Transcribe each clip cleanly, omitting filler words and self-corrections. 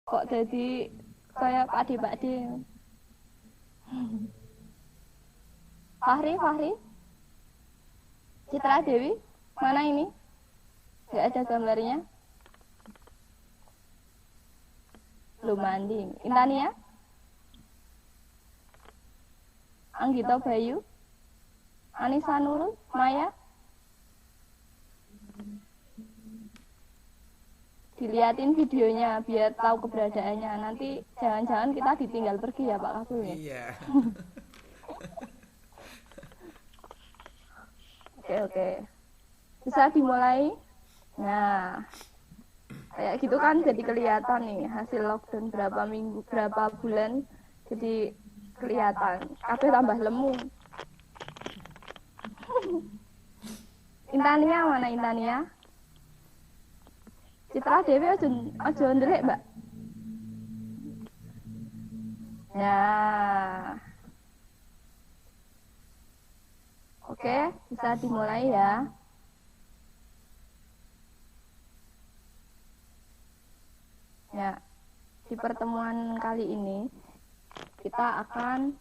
Kok jadi kayak Pak D. Fahri, Citra Dewi, mana ini? Gak ada gambarnya. Belum mandi. Intania? Anggita Bayu? Anissa Nurul? Maya? Diliatin videonya biar tahu keberadaannya. Nanti jangan-jangan kita ditinggal pergi ya Pak Kabul ya. Iya. Oke. Bisa dimulai. Nah, kayak gitu kan jadi kelihatan nih hasil lockdown berapa minggu, berapa bulan. Jadi kelihatan. Kabeh tambah lemu. Intania mana Intania? Citra Dewi aja ndelik, Mbak. Nah. Oke, bisa dimulai ya. Ya, di pertemuan kali ini kita akan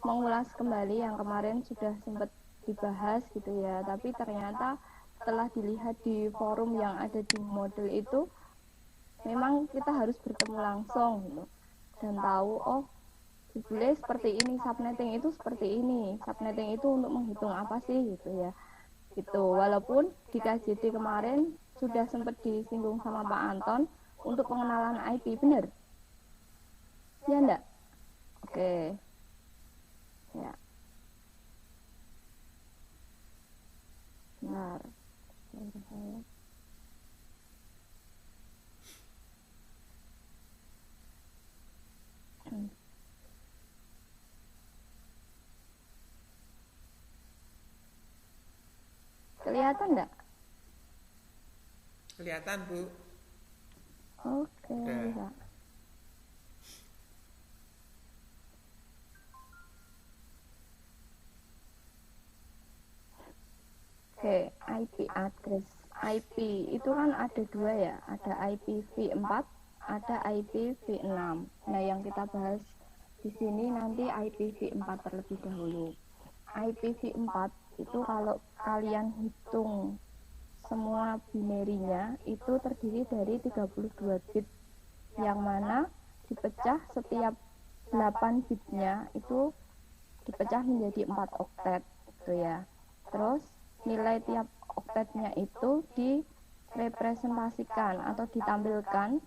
mengulas kembali yang kemarin sudah sempat dibahas gitu ya. Tapi ternyata setelah dilihat di forum yang ada di model itu, memang kita harus bertemu langsung gitu. Dan tahu, oh judulnya seperti ini, subnetting itu seperti ini. Subnetting itu untuk menghitung apa sih gitu ya. Gitu. Walaupun di KJT kemarin sudah sempat disinggung sama Pak Anton untuk pengenalan IP, benar? Ya enggak? Oke. Ya. Benar. Kelihatan enggak? Kelihatan, Bu. Oke, bisa. Oke, IP address. IP itu kan ada dua ya, ada IPv4, ada IPv6. Nah, yang kita bahas di sini nanti IPv4 terlebih dahulu. IPv4 itu kalau kalian hitung semua binarinya itu terdiri dari 32 bit, yang mana dipecah setiap 8 bitnya itu dipecah menjadi 4 oktet gitu ya. Terus nilai tiap oktetnya itu direpresentasikan atau ditampilkan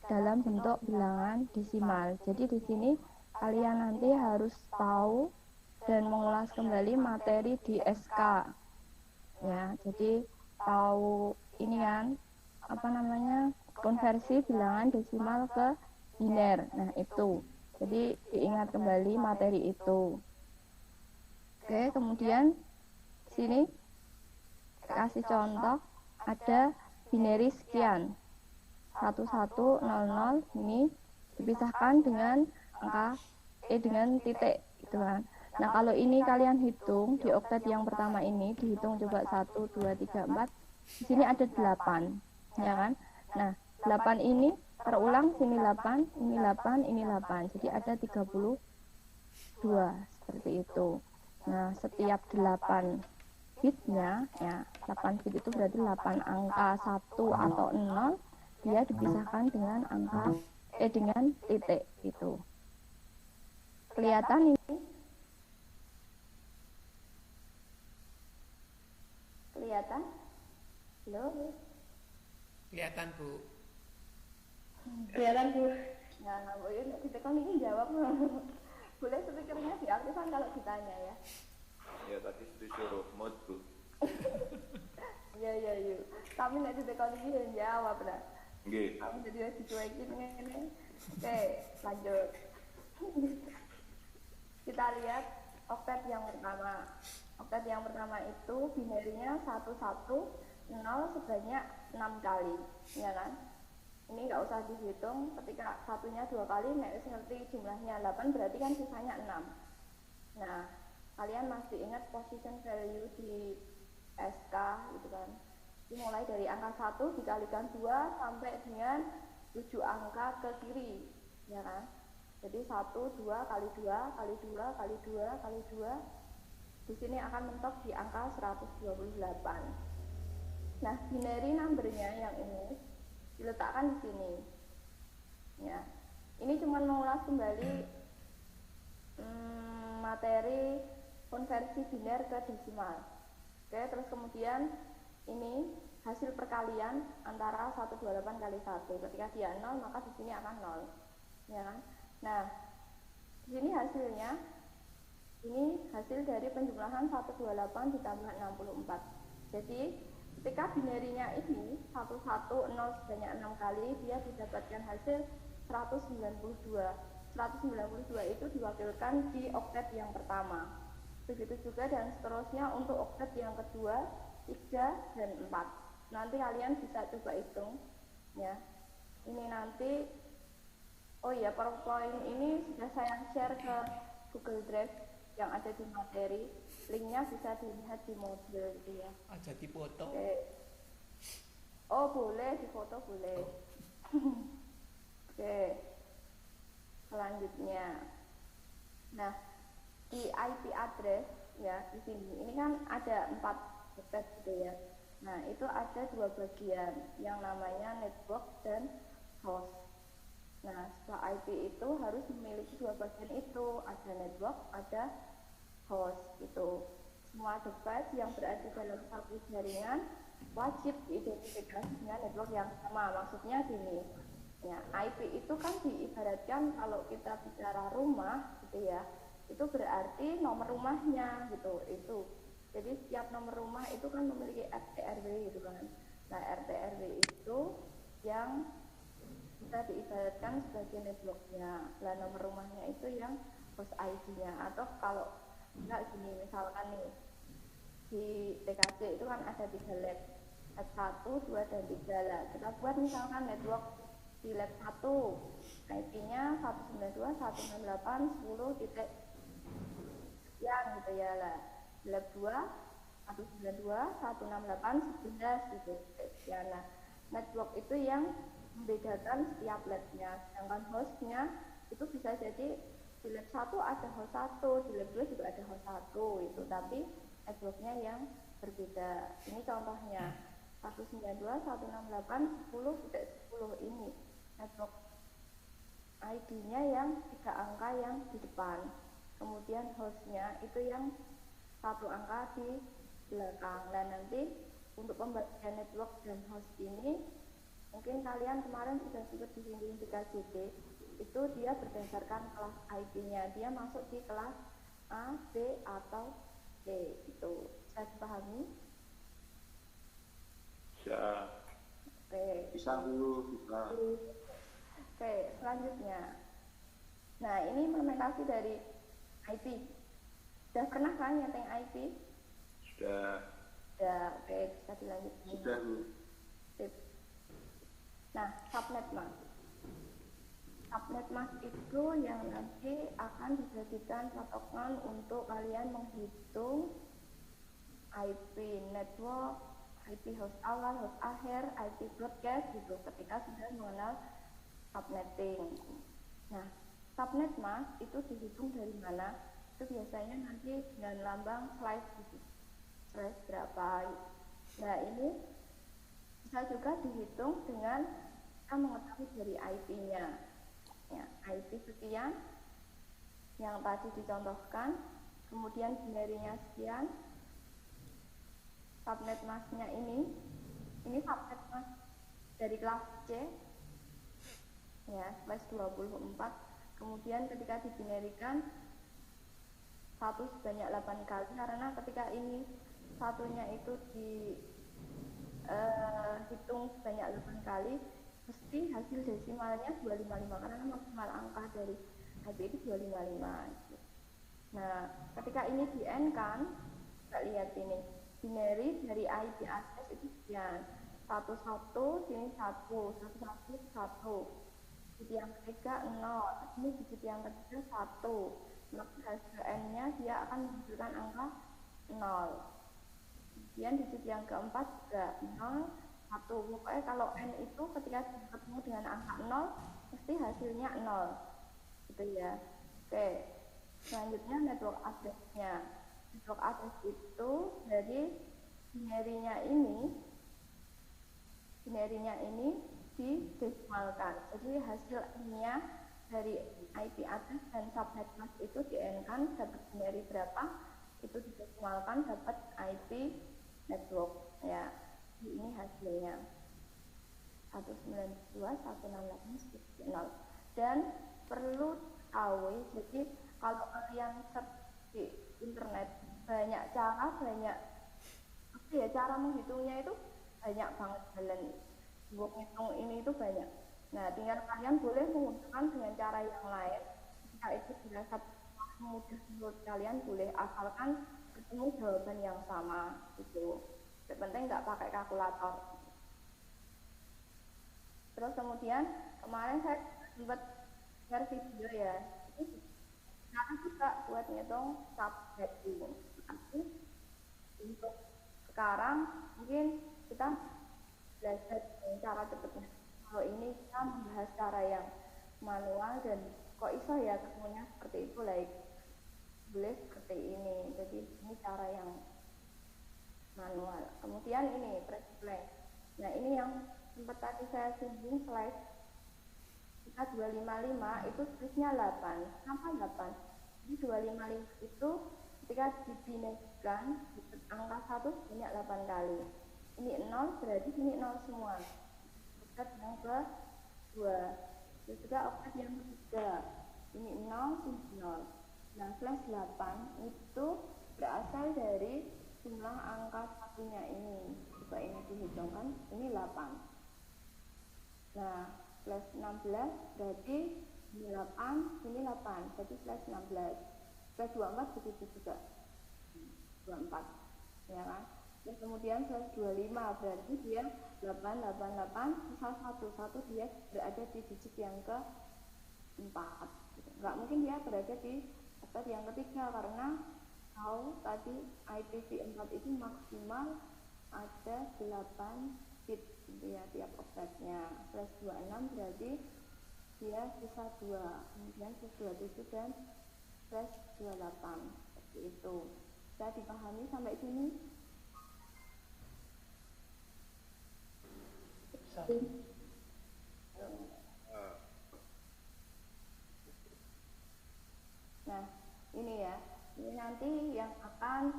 dalam bentuk bilangan desimal. Jadi di sini kalian nanti harus tahu dan mengulas kembali materi di SK ya. Jadi tahu ini kan apa namanya, konversi bilangan desimal ke biner. Nah itu, jadi diingat kembali materi itu. Oke, kemudian sini kasih contoh, ada binary sekian 1100 ini dipisahkan dengan angka dengan titik gitu kan. Nah kalau ini kalian hitung di oktet yang pertama ini, dihitung coba 1, 2, 3, 4, di sini ada 8 ya kan. Nah 8 ini terulang, sini 8, ini 8, ini 8, jadi ada 32 seperti itu. Nah setiap 8 bitnya ya, 8 bit itu berarti 8 angka 1 atau 0, dia dipisahkan dengan angka dengan titik itu. Kelihatan ini? Kelihatan? Halo? Kelihatan, Bu. Kelihatan, Bu. Nah, Bu Yun, kita kan ini jawab. Boleh speakernya diaktifkan kalau ditanya ya. Ya tadi disuruh mode, Bu. Iya. Tapi nek ditekan iki yang jawab lah. Nggih. Kamu jadi dicuekin ngene. Oke, lanjut. Kita lihat oktet yang pertama. Oktet yang pertama itu binarinya 110 sebanyak 6 kali, ya kan? Ini nggak usah dihitung, ketika satunya 2 kali, nek ngerti jumlahnya 8 berarti kan sisanya 6. Nah, kalian masih ingat position value di SK gitu kan? Ini mulai dari angka 1 dikalikan 2 sampai dengan 7 angka ke kiri, ya kan? Jadi 1, 2 kali 2 kali 2 kali 2 kali 2 di sini akan mentok di angka 128. Nah, binary numbernya yang ini diletakkan di sini. Ya, ini cuma mengulas kembali materi konversi biner ke desimal. Oke, terus kemudian ini hasil perkalian antara 128 kali 1. Ketika dia 0, maka di sini akan 0. Ya kan? Nah, di sini hasilnya, ini hasil dari penjumlahan 128 ditambah 64. Jadi, ketika binarinya ini 110 sebanyak 6 kali, dia didapatkan hasil 192. 192 itu diwakilkan di oktet yang pertama. Begitu juga dan seterusnya untuk oktet yang kedua, 3, dan 4. Nanti kalian bisa coba hitung ya. Ini nanti, oh iya, PowerPoint ini sudah saya share ke Google Drive yang ada di materi. Linknya bisa dilihat di modul gitu ya. Aja dipoto. Oke. Oh boleh, difoto boleh. Oke. Selanjutnya, nah di IP address ya di sini, ini kan ada 4 oktet gitu ya. Nah itu ada 2 bagian yang namanya network dan host. Nah sebuah IP itu harus memiliki 2 bagian itu, ada network, ada host gitu. Semua device yang berada dalam satu jaringan wajib diidentifikasi dengan network yang sama. Maksudnya gini. Ya, IP itu kan diibaratkan kalau kita bicara rumah gitu ya, itu berarti nomor rumahnya gitu itu. Jadi setiap nomor rumah itu kan memiliki RT RW gitu kan. Nah RT RW itu yang bisa diibaratkan sebagai networknya. Nah nomor rumahnya itu yang host ID-nya. Atau kalau enggak gini, misalkan nih di TKC itu kan ada 3 lab, lab 1, 2, dan 3 lah. Kita buat misalkan network di lab 1 IP-nya 192.168.10 titik sekian gitu ya lah. Di lab 2 192.168.11 gitu sekian. Nah network itu yang membedakan setiap labnya, sedangkan hostnya itu bisa jadi di lab 1 ada host 1, di lab 2 juga ada host 1 itu, tapi networknya yang berbeda. Ini contohnya 192.168.10.10 ini network ID-nya yang 3 angka yang di depan, kemudian hostnya itu yang 1 angka di belakang. Dan nanti untuk pembagian network dan host ini mungkin kalian kemarin sudah sempat disinggung di KJT, itu dia berdasarkan kelas IP-nya, dia masuk di kelas A, B, atau C. Itu bisa dipahami? Bisa. Oke. Bisa dulu, bisa. Oke, selanjutnya. Nah, ini implementasi dari IP. Sudah pernah kan nyeting IP? Sudah. Sudah, oke, bisa dilanjutkan. Sudah, Bu. Sip. Nah, subnet mask. Subnet mask itu yang nanti akan dijadikan patokan untuk kalian menghitung IP network, IP host awal, host akhir, IP broadcast gitu ketika sudah mengenal subnetting. Nah, subnet mask itu dihitung dari mana? Itu biasanya nanti dengan lambang slice gitu. Slice berapa? Nah, ini bisa juga dihitung dengan kita mengetahui dari IP-nya. Ya, IP sekian yang tadi dicontohkan, kemudian binary-nya sekian. Subnet mask-nya ini subnet mask dari kelas C ya, slash 24. Kemudian ketika dibinarikan 1 sebanyak 8 kali, karena ketika ini satunya itu dihitung sebanyak 8 kali, mesti hasil desimalnya 255 karena maksimal angka dari IP itu 255. Nah ketika ini di N kan, kita lihat ini binary dari IP address itu sekian, 11 sini 1, 1, digit yang ketiga 0, ini digit yang ketiga 1, maka hasil N-nya dia akan menghasilkan angka 0. Kemudian digit yang keempat juga 0, 1. Pokoknya kalau N itu ketika ketemu dengan angka 0 mesti hasilnya 0 gitu ya. Oke, selanjutnya network address-nya. Network address itu dari binary-nya ini didesimalkan. Jadi hasil N-nya dari IP address dan subnet mask itu di N-kan dapat binary berapa, itu didesimalkan dapat IP network ya. Ini hasilnya 192.168.0. Dan perlu tahu, jadi kalau kalian search di internet banyak cara menghitungnya itu banyak banget jalan untuk menghitung ini itu banyak. Nah, tinggal kalian boleh menggunakan dengan cara yang lain. Jika itu dirasa mudah menurut kalian, boleh, asalkan ketemu jawaban yang sama gitu. Yang penting nggak pakai kalkulator. Terus kemudian kemarin saya sempat share video ya, itu cara juga buat ngitung subnetting. Tapi untuk sekarang mungkin kita belajar dengan cara cepatnya. Kalau ini kita membahas cara yang manual dan kok iso ya ketemunya seperti itu, like boleh seperti ini. Jadi ini cara yang manual. Kemudian ini press play. Nah, ini yang sempat tadi saya singgung slide kita 255 itu spesnya 8. Kenapa 8? Jadi 255 itu ketika dibinarikan angka 1 sebanyak 8 kali. Ini 0 berarti ini 0 semua. Oktat yang kedua. Terus juga oktat yang ketiga. Ini 0, ini 0. Nah, slash 8 itu berasal dari jumlah angka satunya ini. Coba ini dihitungkan, ini 8. Nah, slash 16 berarti ini 8, ini 8. Jadi slash 16. Slash 24 begitu juga. 24. Ya kan? Terus kemudian slash 25 berarti dia 888 misal 1 dia berada di digit yang ke-4. Nggak mungkin dia berada di oktat yang ketiga karena tahu tadi IPv4 itu maksimal ada 8 bit gitu ya tiap oktatnya. Slash 26 berarti dia sisa 2, kemudian slash 27 dan slash 28 seperti itu. Bisa dipahami sampai sini? Nah, ini ya. Ini nanti yang akan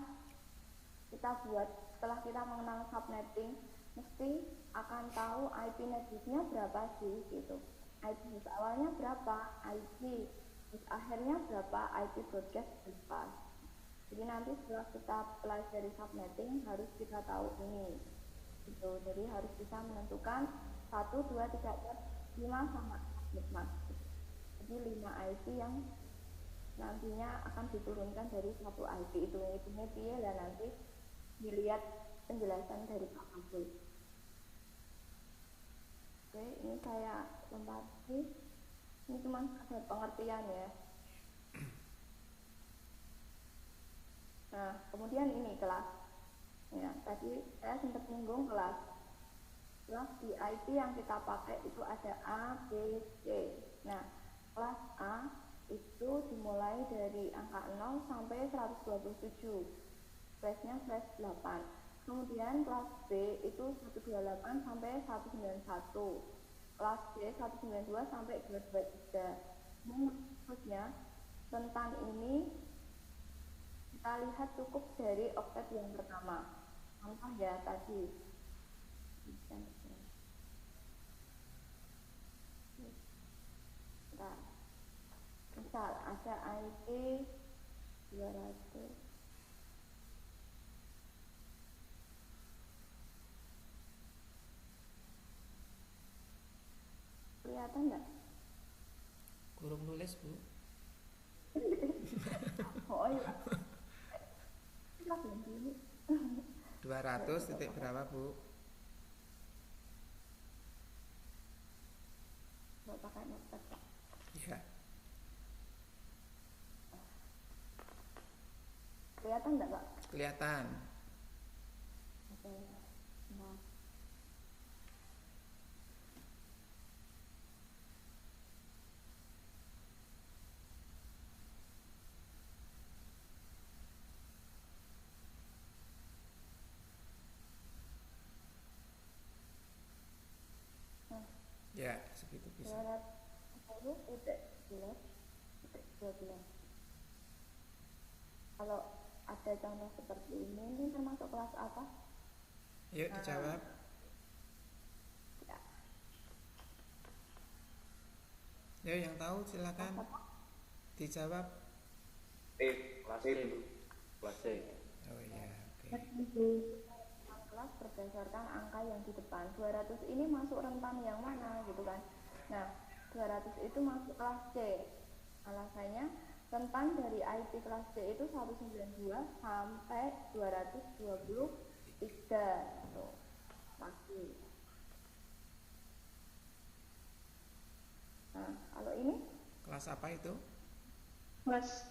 kita buat setelah kita mengenal subnetting, mesti akan tahu IP networknya berapa sih gitu. IP awalnya berapa, IP terus akhirnya berapa, IP broadcast berapa. Jadi nanti setelah kita pelajari subnetting harus kita tahu ini gitu. Jadi harus bisa menentukan 1, 2, 3, 4, 5 sama subnet mask. Jadi 5 IP yang nantinya akan diturunkan dari satu IP itu. Hitungnya piye dan nanti dilihat penjelasan dari Pak Abdul. Oke, ini saya lompati. Ini cuma ada pengertian ya. Nah, kemudian ini kelas. Ya, tadi saya sempat menyinggung kelas. Kelas di IP yang kita pakai itu ada A, B, C. Nah, kelas A itu dimulai dari angka 0 sampai 127. Flashnya flash 8. Kemudian kelas B itu 128 sampai 191. Kelas C 192 sampai 223. Maksudnya tentang ini kita lihat cukup dari oktet yang pertama. Contoh ya tadi. Nah, misal ada IP 200. Kelihatan nggak? Kurung nulis, Bu. Oh iya. 200 titik berapa, Bu? Mau pakai notepad, Pak? Iya. Kelihatan nggak, Pak? Kelihatan. Oke. Nah, Ya, segitu bisa. 210,12. Kalau ada contoh seperti ini termasuk kelas apa? Yuk dijawab. Ya. Yuk yang tahu silakan Kelas apa? dijawab. Kelas C dulu. Kelas C. Oh iya, oke. Kelas berdasarkan angka yang di depan. 200 ini masuk rentan yang mana gitu kan. Nah, 200 itu masuk kelas C. Alasannya rentan dari IP kelas C itu 192 sampai 223. Tuh. Pasti. Nah, kalau ini Kelas apa itu? kelas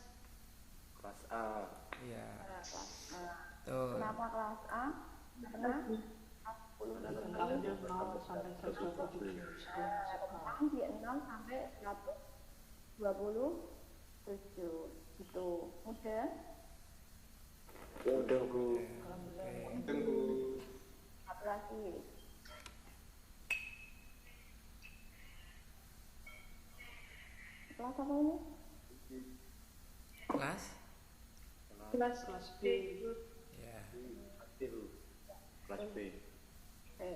A. Iya. kelas A. Tuh. Kenapa kelas A? Karena 40 Rentangnya 0 sampai 127. rentang di 0 sampai 127 gitu. Mudah? Udah Bu. Oke. Tunggu. Satu lagi. Kelas apa ini? Kelas? Kelas B. Ya. Kelas B. Oke.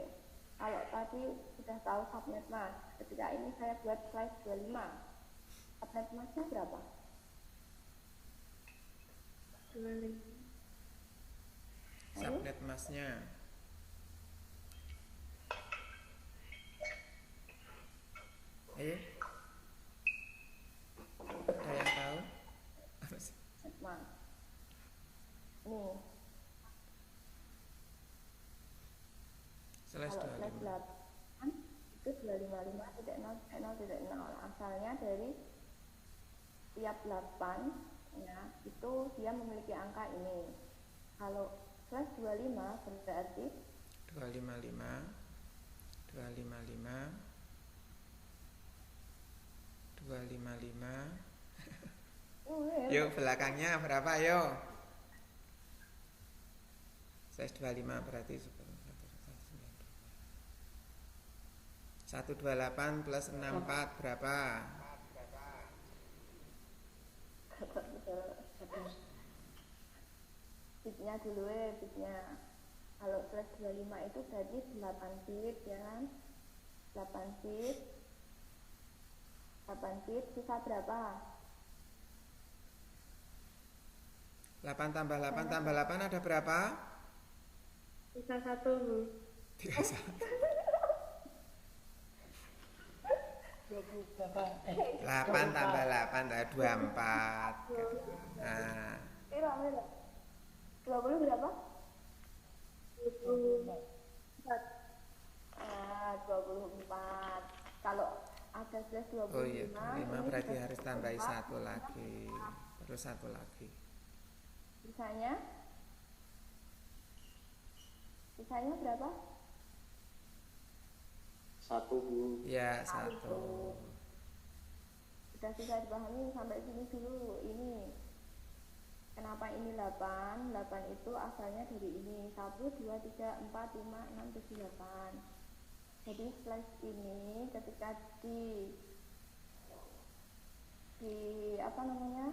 Kalau tadi sudah tahu subnet mas, ketika ini saya buat slide 25. Subnet masnya berapa? 25. Subnet masnya. Ayo. Ada yang tahu? Apa sih? Mas. Nih, Slash kalau slide 25. 8 itu 255.0.0.0. Asalnya dari tiap 8 ya, itu dia memiliki angka ini. Kalau slash 25 berarti 255 255 255. Yuk belakangnya berapa yuk? Slash 25 berarti 128 plus 64 berapa? bitnya dulu bitnya. Kalau slash 25 itu berarti 8 bit ya kan? 8 bit 8 bit sisa berapa? 8 tambah 8 tambah 8 ada berapa? Sisa 1 Bu. 31. 8 tambah 8 ada 24. Nah, Kira 20 berapa? 24. 24. Kalau ada slash 25. oh iya 25 berarti ini harus tambahi 1 lagi. Terus 1 lagi. Sisanya berapa? 1 Bu. Ya 1. Sudah bisa dipahami sampai sini dulu. Ini kenapa ini 8? 8 itu asalnya dari ini 1, 2, 3, 4, 5, 6, 7, 8. Jadi slash ini ketika di apa namanya?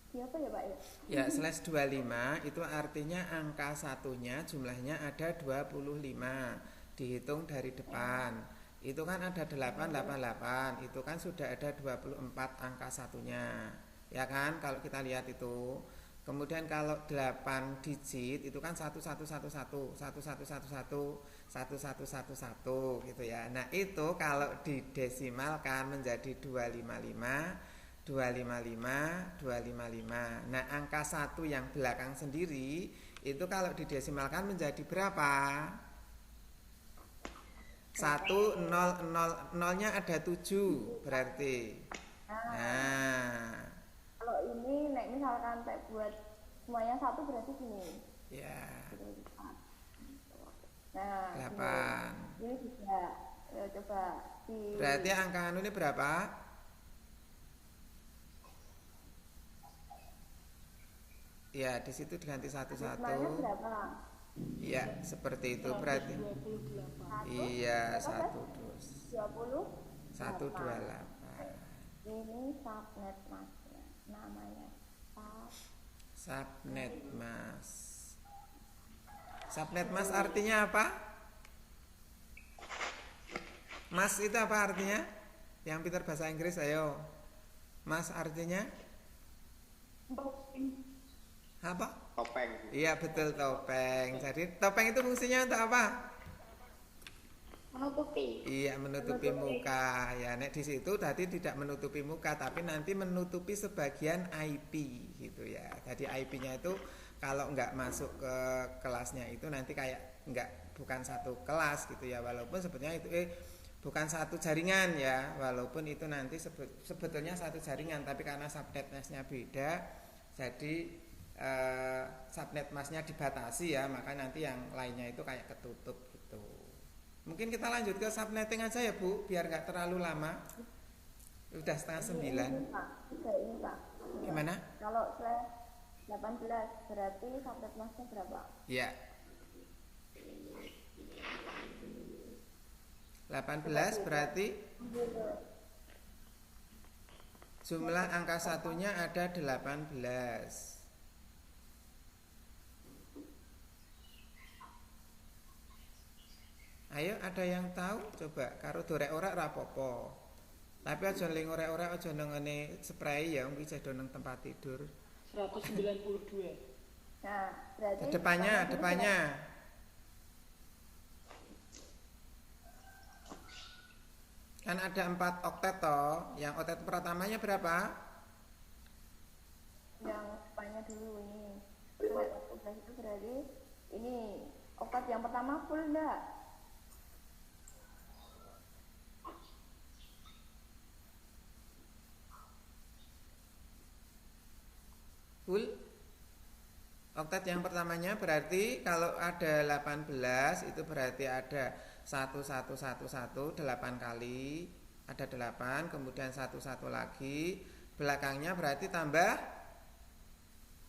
Di apa ya Pak ya? Ya slash 25 itu artinya angka satunya jumlahnya ada 25. Dihitung dari depan. Itu kan ada 888. Itu kan sudah ada 24 angka satunya. Ya kan kalau kita lihat itu. Kemudian kalau 8 digit itu kan 1111, 1111, 1111 gitu ya. Nah, itu kalau didesimalkan menjadi 255, 255, 255. Nah, angka 1 yang belakang sendiri itu kalau didesimalkan menjadi berapa? 1 0 0 0-nya ada 7 berarti. Nah, kalau ini misalkan buat semuanya 1 berarti gini. ya. Nah, 8. ini juga ya, coba di Berarti angka anu ini berapa? Ya, di situ diganti Semuanya 1-1. berapa? Ya, seperti itu berarti. 28. Iya, Berapa, 1 terus. 128. Ini subnet masnya, namanya Subnet mas. Subnet mas artinya apa? Mas itu apa artinya? Yang pintar bahasa Inggris ayo. Mas artinya apa? Topeng. Iya betul, topeng. Jadi topeng itu fungsinya untuk apa? menutupi. Iya, menutupi muka. Ya, nek di situ tadi tidak menutupi muka, tapi nanti menutupi sebagian IP gitu ya. Jadi IP-nya itu kalau nggak masuk ke kelasnya itu nanti kayak bukan satu kelas gitu ya. Walaupun sebetulnya itu bukan satu jaringan ya. Walaupun itu nanti sebetulnya satu jaringan, tapi karena subnet masknya beda, jadi subnet masknya dibatasi ya, maka nanti yang lainnya itu kayak ketutup gitu. Mungkin kita lanjut ke subnetting aja ya Bu, biar nggak terlalu lama. Udah 8:30. Ini Pak. Gimana? Kalau slash 18 berarti subnet masnya berapa? Ya. 18 berarti jumlah angka satunya ada 18. Ayo, ada yang tahu? Coba karo dorek-orek rapopo. Tapi aja ling orek-orek aja nang ngene spray ya, mungkin jadi nang tempat tidur. 192. Nah, berarti Depannya. Kan ada 4 oktet toh. Yang oktet pertamanya berapa? yang depannya dulu ini. Oktet itu berarti ini oktet yang pertama full enggak? Full. Oktet yang pertamanya berarti kalau ada 18 itu berarti ada 1111 8 kali, ada 8, kemudian 11 lagi, belakangnya berarti tambah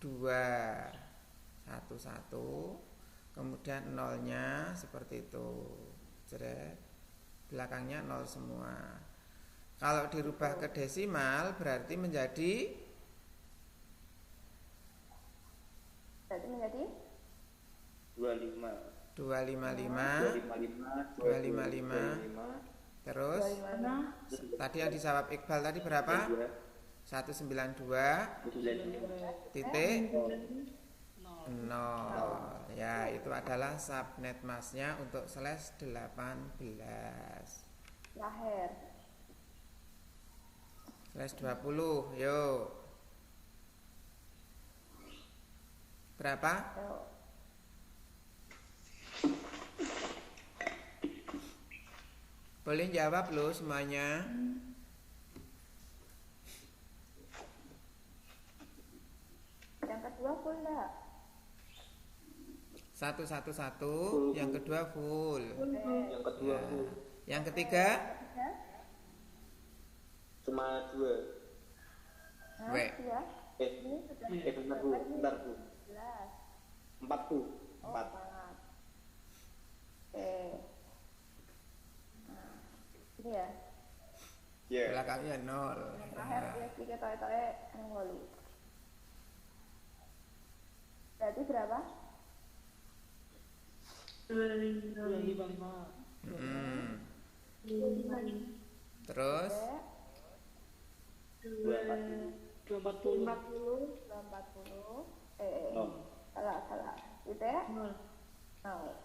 2 11, kemudian nolnya seperti itu. Jeret. Belakangnya 0 semua. Kalau dirubah ke desimal berarti menjadi 25. 255 terus tadi yang dijawab Iqbal tadi berapa? 192 titik 0 ya, itu adalah subnet masknya untuk slash 18 Terakhir slash 20 yuk berapa? Boleh jawab loh semuanya. yang kedua full enggak? 111, yang kedua full. Yang kedua full. Yang ketiga? Cuma 2. W. Ya. Bentar Bu. 4 Bu. 4. Oke. Nah, ini ya. Ya. Belakangnya 0. Terakhir ya sedikit toe-toe yang walu. Berarti berapa? 255. Terus 240. Salah. Gitu ya?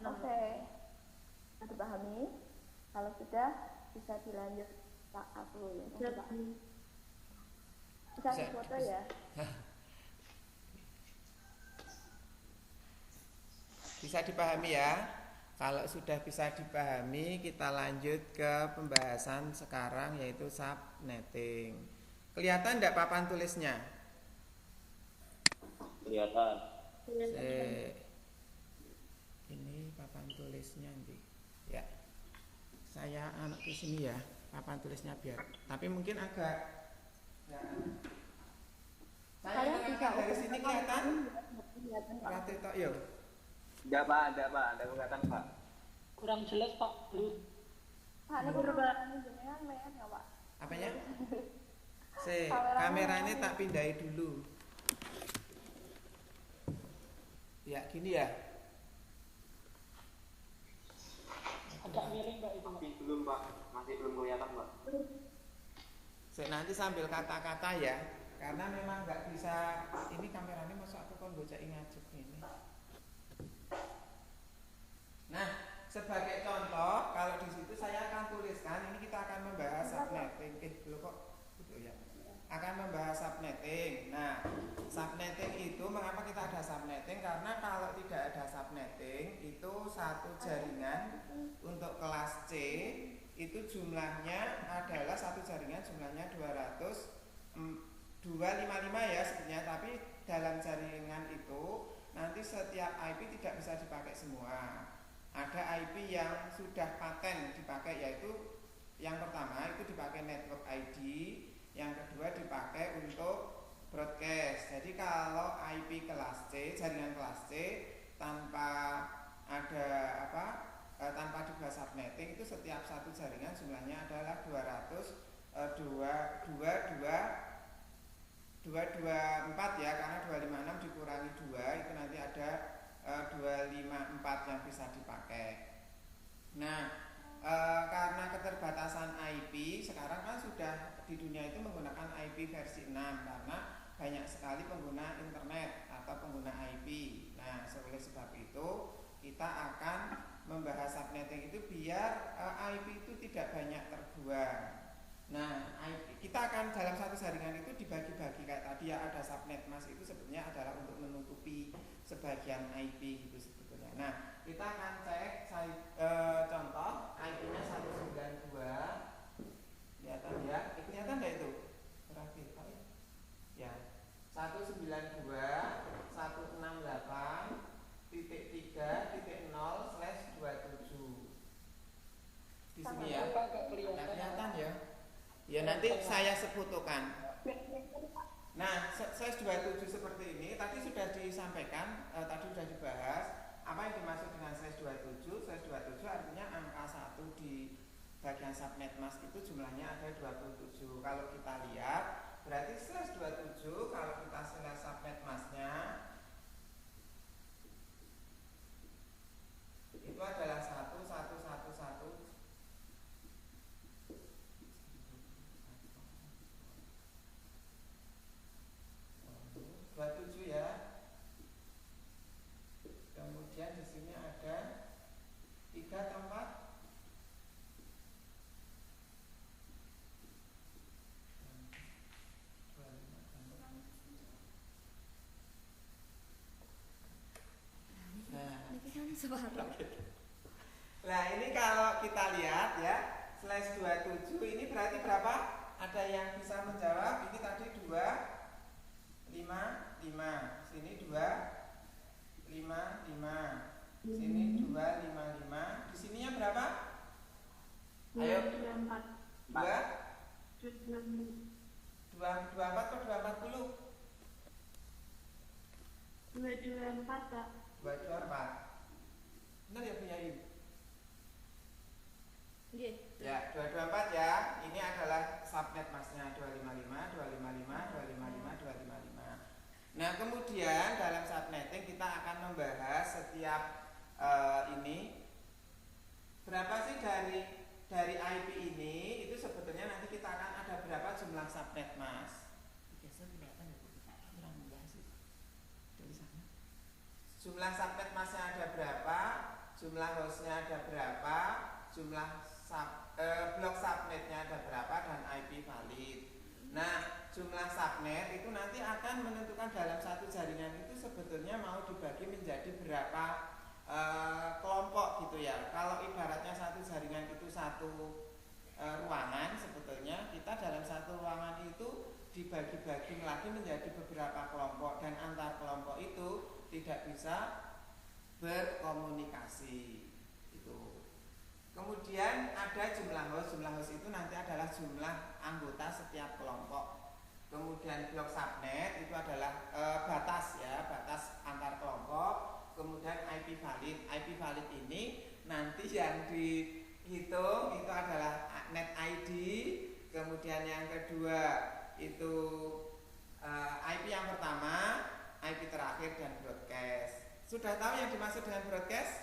Oke. Dipahami? Kalau sudah bisa dilanjut Pak Abdul. Bisa foto ya? bisa dipahami ya. Kalau sudah bisa dipahami, kita lanjut ke pembahasan sekarang yaitu subnetting. Kelihatan enggak papan tulisnya? Kelihatan. Ini papan tulisnya nanti. Ya. Saya anak di sini ya, papan tulisnya biar. Tapi mungkin agak saya bisa dari sini kelihatan? Kelihatan tok yo. Enggak Pak, ada kelihatan Pak. Kurang jelas Pak, belum. Pak, ini jenengan main nggak Pak? Apanya? Kameranya tak pindahin dulu. Ya, gini ya. Agak miring Pak itu. Masih belum Pak, masih belum kelihatan Pak. Nanti sambil kata-kata ya, karena memang nggak bisa. Ini kameranya masa aku kan bocah ngajak ini. Nah, sebagai contoh, kalau di situ saya akan tuliskan. Ini kita akan membahas subnetting. Belum kok, gitu ya. Akan membahas subnetting. Nah, subnetting itu mengapa kita ada subnetting? Karena kalau tidak ada subnetting itu satu jaringan untuk kelas C itu jumlahnya adalah satu jaringan jumlahnya 255 ya sebenarnya, tapi dalam jaringan itu nanti setiap IP tidak bisa dipakai semua. Ada IP yang sudah paten dipakai, yaitu yang pertama itu dipakai network ID, yang kedua dipakai untuk broadcast. Jadi kalau IP kelas C, jaringan kelas C tanpa ada tanpa dibahas subnetting itu setiap satu jaringan jumlahnya adalah 224 ya, karena 256 dikurangi 2 itu nanti ada 254 yang bisa dipakai. Nah, karena keterbatasan IP sekarang kan sudah di dunia itu menggunakan IP versi 6 karena banyak sekali pengguna internet atau pengguna IP. Nah, oleh sebab itu kita akan membahas subnetting itu biar IP itu tidak banyak terbuang. Nah, kita akan dalam satu jaringan itu dibagi-bagi kayak tadi ya, ada subnet mas itu sebenarnya adalah untuk menutupi sebagian IP gitu sebetulnya. Nah, kita akan cek contoh IP-nya 192. Kelihatan ya? Kelihatan enggak itu? Terakhir Pak ya. Ya. 198.3.0/27 di sini ya. Nggak kelihatan ya. Ya nanti saya sekutukan. Nah, size 27 seperti ini tadi sudah disampaikan, tadi sudah dibahas apa yang dimaksud dengan size 27. Size 27 artinya angka 1 di bagian subnet mask itu jumlahnya ada 27. Kalau kita lihat berarti size 27 kalau kita selesai subnet masknya itu adalah 1111 27 ya. Kemudian di sini ada 3 tempat. Nah, ini kalau kita lihat ya, slash 27 ini berarti berapa? Ada yang bisa menjawab. Ini tadi 255, sini 255, sini 255, di sininya berapa? Ayo. 24 atau 240? 224 Pak. 224. Benar ya punya ibu? Nggih. Ya, 224 ya. Ini adalah subnet masnya 255, 255, 255, 255. Nah, kemudian dalam subnetting kita akan membahas setiap ini berapa sih dari IP ini itu sebetulnya nanti kita akan ada berapa jumlah subnet mas. Jumlah subnet masnya ada berapa, jumlah hostnya ada berapa, jumlah blok subnetnya ada berapa, dan IP valid. Nah, jumlah subnet itu nanti akan menentukan dalam satu jaringan itu sebetulnya mau dibagi menjadi berapa kelompok gitu ya. Kalau ibaratnya satu jaringan itu satu ruangan, sebetulnya kita dalam satu ruangan itu dibagi-bagi lagi menjadi beberapa kelompok, dan antar kelompok itu tidak bisa berkomunikasi itu. Kemudian ada jumlah host itu nanti adalah jumlah anggota setiap kelompok. Kemudian blok subnet itu adalah batas ya, batas antar kelompok. Kemudian IP valid ini nanti yang dihitung itu adalah itu IP yang pertama, IP terakhir, dan broadcast. Sudah tahu yang dimaksud dengan broadcast?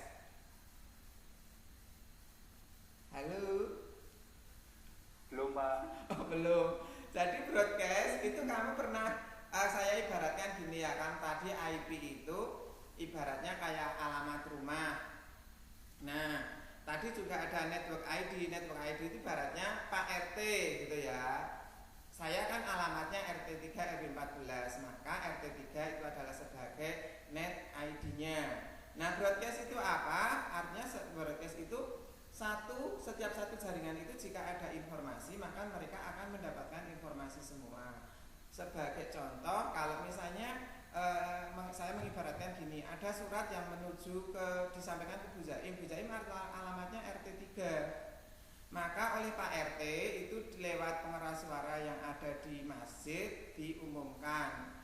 Halo? Belum, Pak. Oh, belum. Jadi broadcast itu kamu pernah saya ibaratkan gini ya kan, tadi IP itu ibaratnya kayak alamat rumah. Nah, tadi juga ada network ID. Network ID itu ibaratnya Pak RT gitu ya. Saya kan alamatnya RT 3 RW 14, maka RT 3 itu adalah sebagai net ID-nya. Nah, broadcast itu apa? Artinya broadcast itu setiap satu jaringan itu jika ada informasi maka mereka akan mendapatkan informasi semua. Sebagai contoh, kalau misalnya saya mengibaratkan gini, ada surat yang disampaikan ke Bu Zaim. Bu Zaim alamatnya RT 3. Maka oleh Pak RT itu lewat pengeras suara yang ada di masjid diumumkan,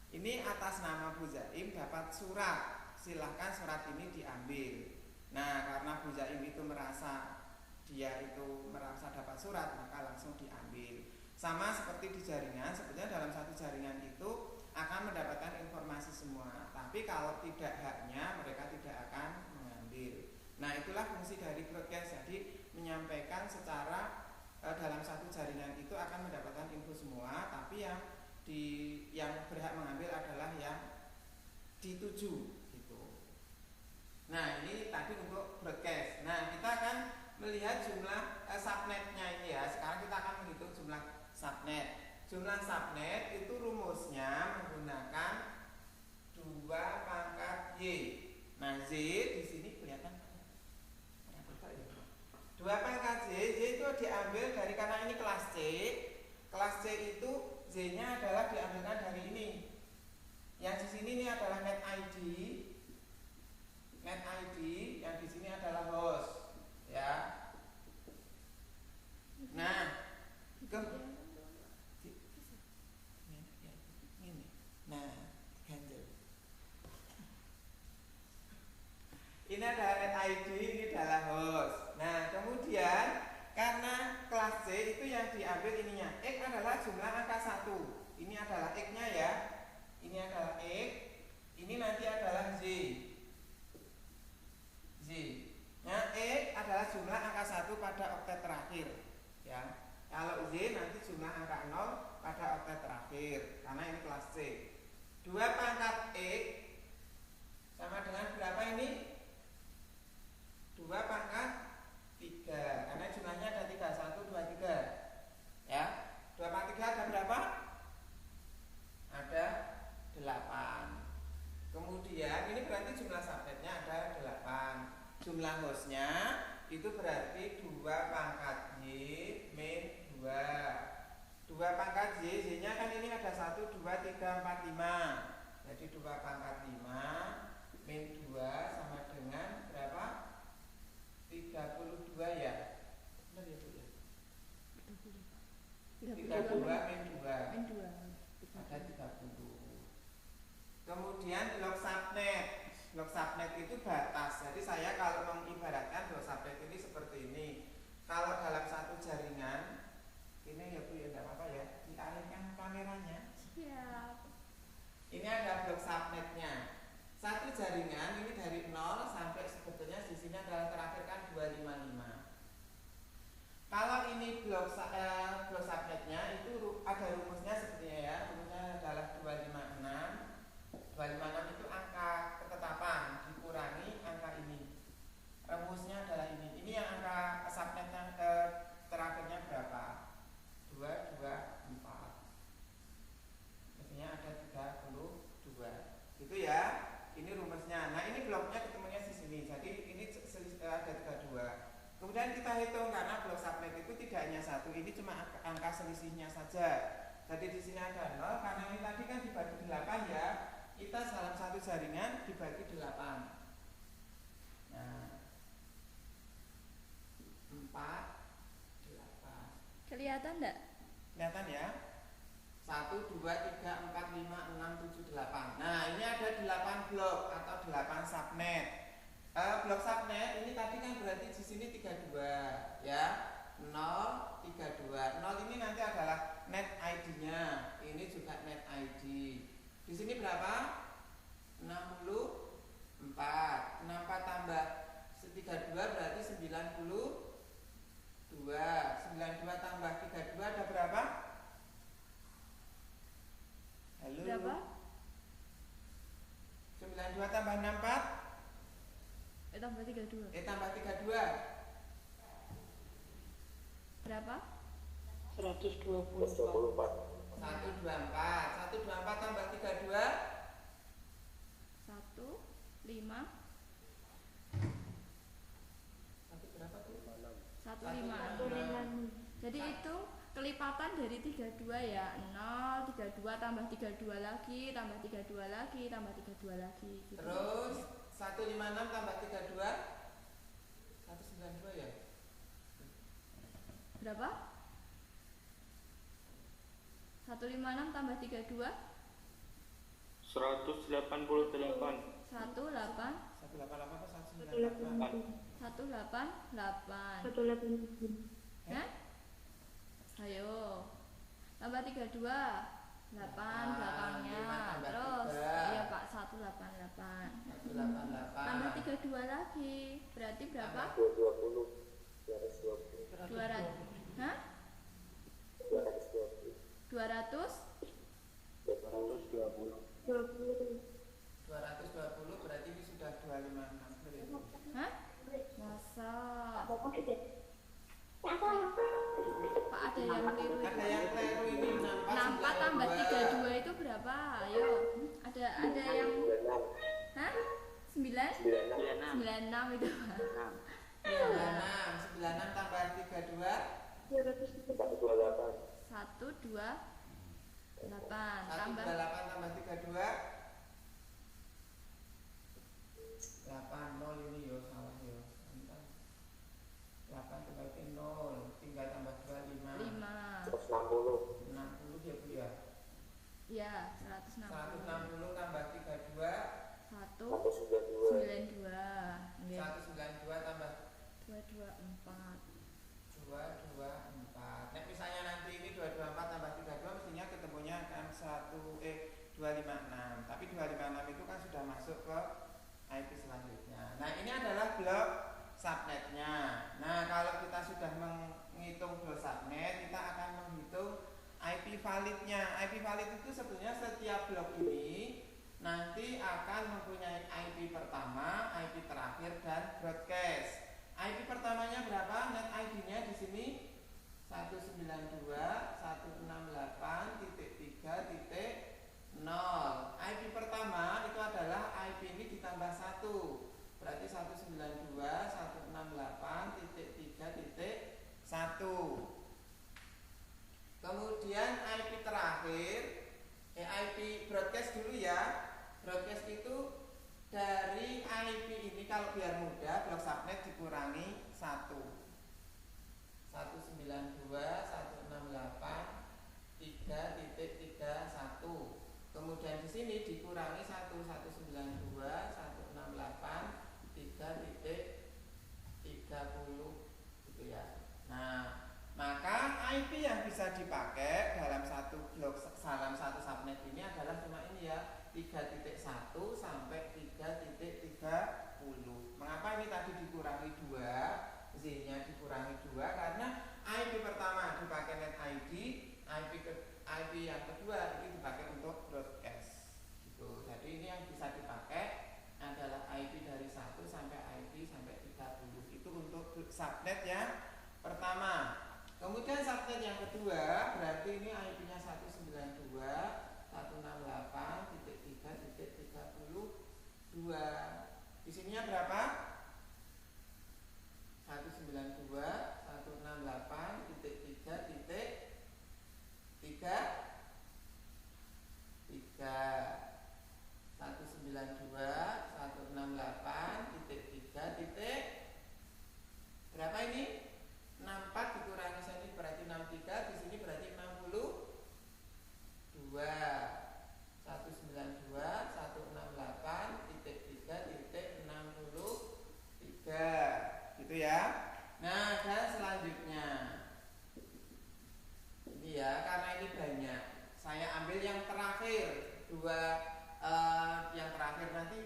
ini atas nama Bu Zaim dapat surat, silahkan surat ini diambil. Nah, karena Bu Zaim itu merasa dapat surat, maka langsung diambil. Sama seperti di jaringan, sebetulnya dalam satu jaringan itu akan mendapatkan informasi semua, tapi kalau tidak haknya mereka tidak akan mengambil. Nah, itulah fungsi dari broadcast. Jadi menyampaikan secara dalam satu jaringan itu akan mendapatkan info semua, tapi yang berhak mengambil adalah yang dituju gitu. Nah, ini tadi untuk broadcast. Nah, kita akan melihat jumlah subnetnya ini ya. Sekarang kita akan menghitung jumlah subnet. Jumlah subnet itu rumusnya menggunakan 2 pangkat Y. Nah, Z di sini kelihatan 2 pangkat Y itu diambil dari, karena ini kelas C. Kelas C itu Z-nya adalah diambilkan dari ini. Yang di sini ini adalah net ID. Net ID yang di sini adalah host, ya. Nah, ini adalah net ID, ini adalah host. Nah, kemudian karena kelas C itu yang diambil ininya, X adalah jumlah angka 1. Ini adalah X-nya ya. Ini adalah X. Ini nanti adalah Z. Nah, X adalah jumlah angka 1 pada oktet terakhir, ya. Kalau Z nanti jumlah angka 0 pada oktet terakhir, karena ini kelas C. 2 pangkat X sama dengan berapa ini? 2 pangkat 3, karena jumlahnya ada 3, 1, 2, 3, ya. 2 pangkat 3 ada berapa? Ada 8. Kemudian ini berarti jumlah subnetnya ada 8. Jumlah hostnya itu berarti 2 pangkat Y min 2. 2 pangkat Y, Y-nya kan ini ada 1, 2, 3, 4, 5. Jadi 2 pangkat 5 min 2 sama dengan berapa? 32 ya. Benar ya Bu ya? 32 min 2. Ada 30. Kemudian blok subnet. Blok subnet itu batas. Jadi saya kalau mengibaratkan blok subnet ini seperti ini. Kalau dalam satu jaringan, ini ya Bu ya, tidak apa-apa ya, dialihkan kameranya. Siap. Ini ada blok subnetnya. Satu jaringan ini dari 0 sampai sebetulnya di sini adalah terakhir kan 255. Kalau ini blok subnetnya itu ada rumusnya sepertinya ya. Rumusnya adalah 256. 256 itu angka ketetapan dikurangi angka ini. Rumusnya adalah ini. Ini yang angka subnet yang terakhirnya berapa? 224. Mestinya ada 32. Gitu ya. Ini rumusnya. Nah, ini bloknya ketemunya di sini. Jadi ini ada 32. Kemudian kita hitung karena blok subnet itu tidak hanya 1, ini cuma angka selisihnya saja. Jadi di sini ada 0, karena ini tadi kan dibagi 8 ya. Kita dalam satu jaringan dibagi 8. Nah, 4, 8. Kelihatan enggak? Kelihatan ya? 1, 2, 3, 4, 5, 6, 7, 8. Nah, ini ada 8 blok atau 8 subnet. Blok subnet ini tadi kan berarti di sini 32 ya. 0, 32. 0 ini nanti adalah net ID-nya. Di sini berapa? 64. 64 tambah 32 berarti 92. 92 tambah 32 ada berapa? Halo. Berapa? 92 tambah 64? Tambah 32. Tambah 32. Berapa? 124. 124. 124. 124 tambah 32? 15. Satu berapa tuh? 156. Jadi itu kelipatan dari 32 ya. 0, 32 tambah 32 lagi, tambah 32 lagi, tambah 32 lagi gitu. Terus 156 tambah 32? 192 ya? Berapa? 156 tambah 32? 188. 18. 188 atau 198? 188. Hah? Ayo. Tambah 32. 8 belakangnya. 5 tambah Terus 3. iya Pak, 188. 188. Tambah 32 lagi. Berarti berapa? 220. 220. 200. Hah? 220. 200? 220. 220 berarti ini sudah 256. Hah? Masa? Pak ada yang keliru Ada itu. yang keliru ini 64 tambah 32 itu berapa? Ayo. Ada yang 96. hah? 9? 96 itu Pak. 96 tambah 32? 128. 128 tambah 128 tambah 32? 80 ini yo salah yo. 8 kembali 0, tinggal tambah 25. 5. 160. 60 ya Bu ya. Ya, 160. 160 tambah 32? 192. 192 tambah 224. 224. Nah, misalnya nanti ini 224 tambah 32 mestinya ketemunya kan 256. Tapi 256 itu kan sudah masuk ke IP selanjutnya. Nah, ini adalah blok subnetnya. Nah, kalau kita sudah menghitung blok subnet, kita akan menghitung IP validnya. IP valid itu sebetulnya setiap blok ini nanti akan mempunyai IP pertama, IP terakhir, dan broadcast. IP pertamanya berapa? Net ID-nya di sini 192.168.3.0. IP pertama itu adalah IP ini ditambah 1. Berarti 192.168.3.1. Kemudian IP terakhir, IP broadcast dulu ya. Broadcast itu dari IP ini kalau biar mudah blok subnet dikurangi 1. 192.168.3.31. Kemudian di sini dikurangi 192.168.3.30 gitu ya. Nah, maka IP yang bisa dipakai dalam satu blok dalam satu subnet ini adalah cuma ini ya, 3.1 sampai 3.30. Mengapa ini tadi dikurangi 2? Z-nya dikurangi 2 karena IP pertama dipakai net ID, IP yang kedua ini dipakai untuk broadcast. Gitu. Jadi ini yang bisa dipakai adalah IP dari 1 sampai IP sampai 30. Itu untuk subnet yang pertama. Kemudian subnet yang kedua berarti ini IP-nya 192.168.3.32. Di sininya berapa? 192.168.3. Berapa ini? 64 dikurangi sini berarti 63, di sini berarti 62. 192.168.3.63 gitu ya. Nah, dan selanjutnya ini ya, karena ini banyak, saya ambil yang terakhir. yang terakhir nanti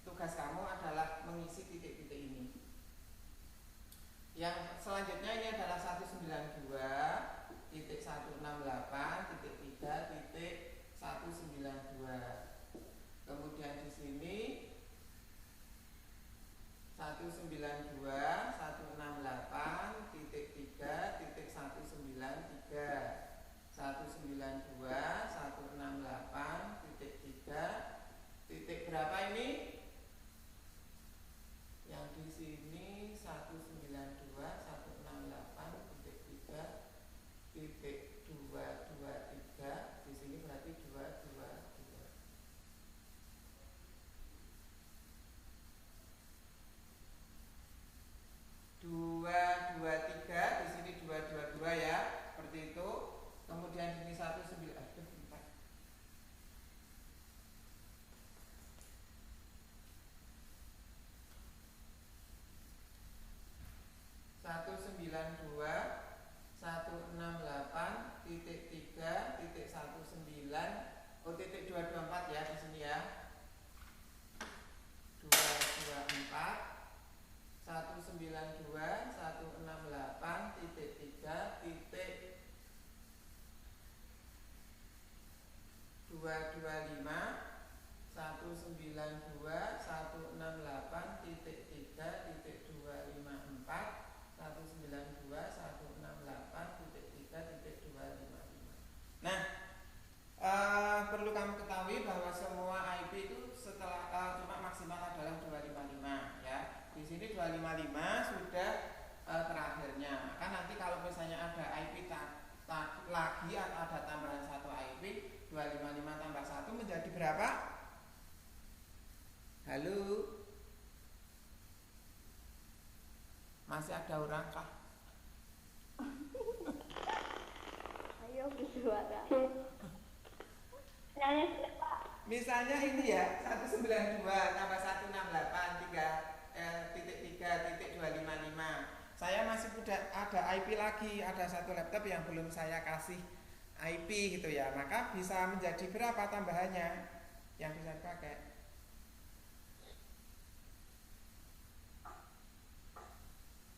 tugas kamu adalah mengisi titik-titik ini. Yang selanjutnya ini adalah 192.3.192. Kemudian di sini 192.168.3 titik berapa ini? Yang di sini 192.168.3 titik 223, di sini berarti 222. 223, di sini 222 ya, seperti itu. Kemudian di sini 19, aduh, 192.168.3.19, oh titik 224 ya di sini ya. 224 192.168.3.192.168.3.255. Nah, perlu kamu ketahui bahwa semua IP itu setelah cuma maksimal adalah 255 ya. Di sini 255 sudah terakhirnya. Maka nanti kalau misalnya ada IP lagi atau ada tambahan satu IP, 255 tambah 1 menjadi berapa? Halo? Masih ada orang kah? Ayo bersuara. Misalnya ini ya 192 tambah 168 3.255. Saya masih ada IP lagi, ada satu laptop yang belum saya kasih IP gitu ya. Maka bisa menjadi berapa tambahannya yang bisa dipakai?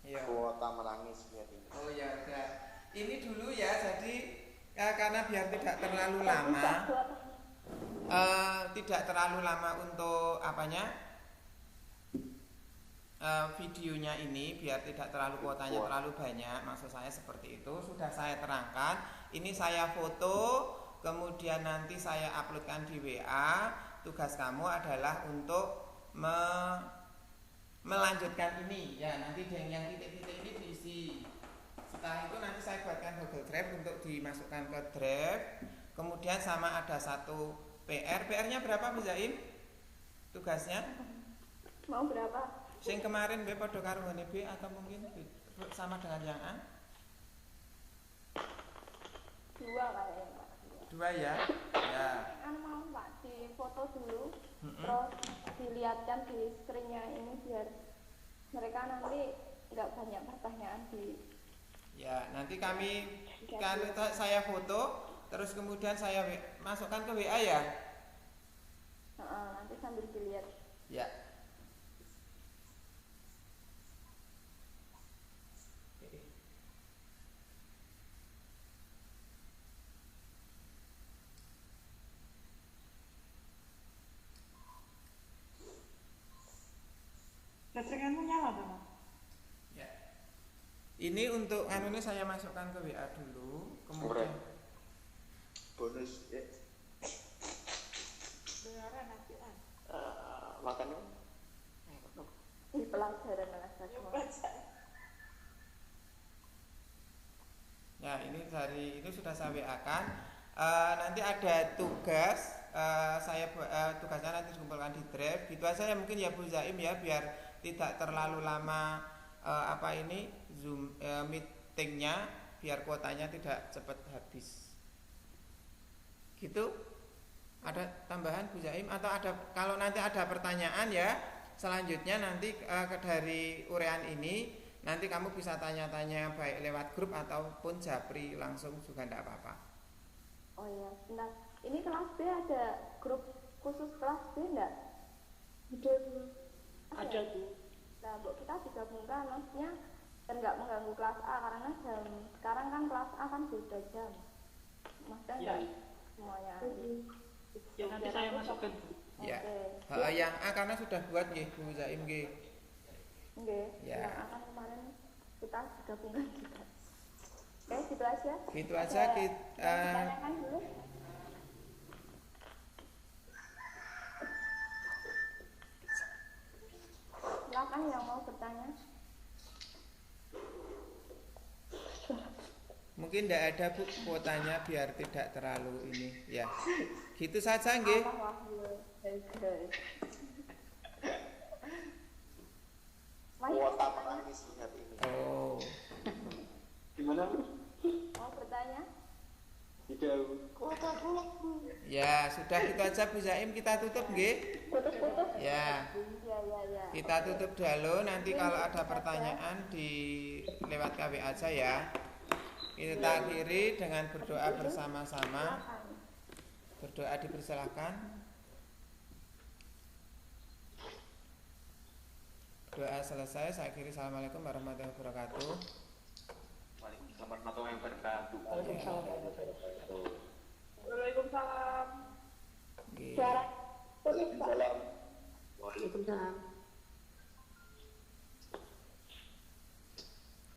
Iya. Kuota menangis ini. Oh ya udah. Ini dulu ya, jadi karena biar tidak terlalu lama. Tidak terlalu lama untuk apanya videonya ini, biar tidak terlalu kuotanya terlalu banyak, maksud saya seperti itu. Sudah saya terangkan, ini saya foto, kemudian nanti saya uploadkan di WA. Tugas kamu adalah untuk melanjutkan ini ya, nanti yang titik-titik ini diisi. Setelah itu nanti saya buatkan Google Drive untuk dimasukkan ke Drive. Kemudian sama ada satu PR-nya berapa Mbak Zaim? Tugasnya? Mau berapa? Sing kemarin B podo karo ngene B atau mungkin sama dengan yang A? 2 kayaknya Pak. 2 ya? Ya. Kan mau Pak di foto dulu, terus dilihatkan di screen-nya ini biar mereka nanti nggak banyak pertanyaan di. Ya, nanti kami saya foto, terus kemudian saya masukkan ke WA ya. Nanti sambil dilihat. Ya. Settinganmu nyala dong? Ya. Ini untuk anunya saya masukkan ke WA dulu, kemudian bonus ya. Beneran nanti Makannya Di pelajaran semua. ya ini sudah saya WA-kan. Nanti ada tugas, tugasnya nanti dikumpulkan di Drive. Gitu aja ya mungkin ya Bu Zaim ya, biar tidak terlalu lama Zoom meetingnya, biar kuotanya tidak cepat habis. Gitu. Ada tambahan Bu Zaim atau ada, kalau nanti ada pertanyaan ya selanjutnya nanti dari urean ini nanti kamu bisa tanya-tanya baik lewat grup ataupun japri langsung juga tidak apa-apa. Oh ya, sebentar. Ini kelas B ada grup khusus kelas B enggak? Ada Bu. Nah, Bu, kita digabungkan, maksudnya dan nggak mengganggu kelas A karena jam sekarang kan kelas A kan beda jam. Maksudnya Iya. nggak semuanya. Ya nanti saya masukkan Bu. Ya. Oke. Yang A karena sudah buat nggih Bu Zaim nggih. Nggih. Ya. Yang akan kemarin kita digabungkan juga. Oke, gitu aja. Gitu aja Ada kita yang ditanyakan dulu. Silakan yang mau bertanya. mungkin tidak ada Bu kuotanya biar tidak terlalu ini ya. Gitu saja nggih. Kuota petani singkat ini. Oh. Gimana Bu? Mau bertanya? Tidak Bu. Kuota pula Bu. Ya, sudah gitu aja Bu Zaim, kita tutup nggih. Putus-putus? Ya. Ya. Kita tutup dulu, nanti kalau ada pertanyaan di lewat KW aja ya. Kita akhiri dengan berdoa bersama-sama. Berdoa dipersilahkan. Doa selesai, saya akhiri. Assalamualaikum warahmatullahi wabarakatuh. Waalaikumsalam warahmatullahi wabarakatuh. Waalaikumsalam. Nggih. Suara putus, Pak. Waalaikumsalam. Waalaikumsalam.